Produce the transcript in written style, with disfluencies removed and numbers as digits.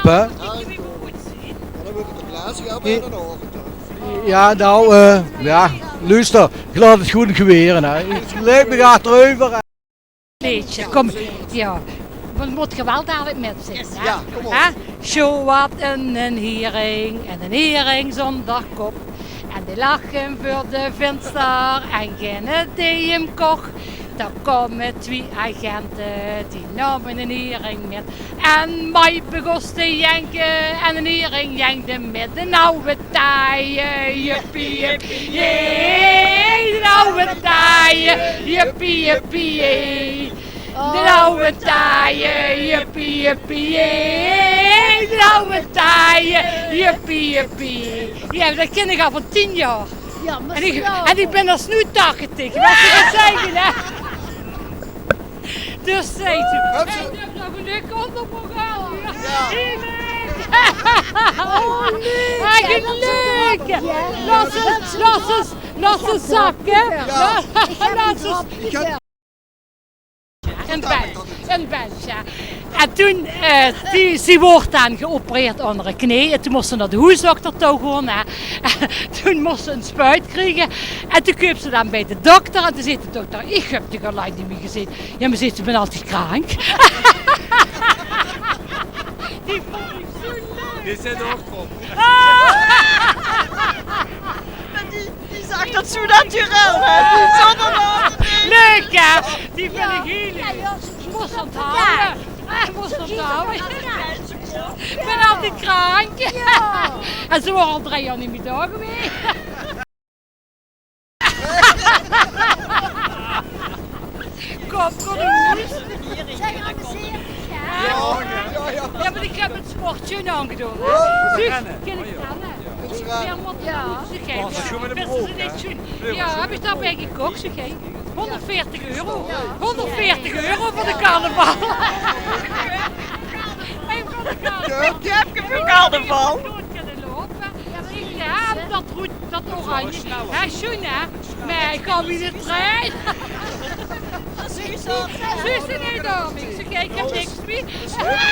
hè? Ja, dan moet het de glazen gaan bij de ogen. Ja, nou, luister, ik laat het goed geweren, hè. Het leek me achterover. Liedje, kom, ja. We moeten wel dadelijk met zingen, hè? Ja, kom op. Hè? Zo wat een hering en een hering zonder kop. En die lachen voor de venster en geen die hem kocht. Dan komen twee agenten, die namen een hering met. En mij begon te janken en een hering jankte met de oude taaien. Juppie, juppie, jee. De oude taaien, juppie, juppie, jee. De oude taaien, juppie, juppie, jee. De oude taaien, juppie, juppie, jee. Ja, dat ken ik al van 10 jaar. Ja, maar En ik ben als nu 80. Wat je gaat zeggen, hè? Dus zei ze. Hup, ze- Hey, je hebt nog een leuk onderprogramma. Ja. Heel leuk. Eigen leuk. Laat ze zakken. Ja. Laat ze Ik ga- een bench, ja. En toen, die wordt dan geopereerd onder een knie. En toen moest ze naar de huisdokter toe gaan. Hè. Toen moest ze een spuit krijgen. En toen kwam ze dan bij de dokter. En toen zei de dokter, ik heb je gelijk niet meer gezien. Ja, maar ze ben altijd krank. Die vond ik zo leuk. Dit zijn ook op. Die zag dat zo natuurlijk, hè? Zonder Leuk, hè? Die vind ik heel leuk. Ze moest onthouden. Hij moest onthouden. Ik ben altijd krank. En ze waren al 3 jaar niet meer daar geweest. Kom de moes. Ja, maar ik heb het sportje aangedaan. Zus, kan ik rennen? Ja, wat ja, heb je daarbij gekookt, zeg hé? 140 euro. 140 euro voor de carnaval. Hey, voor de carnaval. Ik heb voor carnaval. Dood kunnen lopen. Ja, dat oranje. Hij schoen, hè? Maar ik kan weer de trein. Zus in Edam. Ik zeg, ik heb niks meer.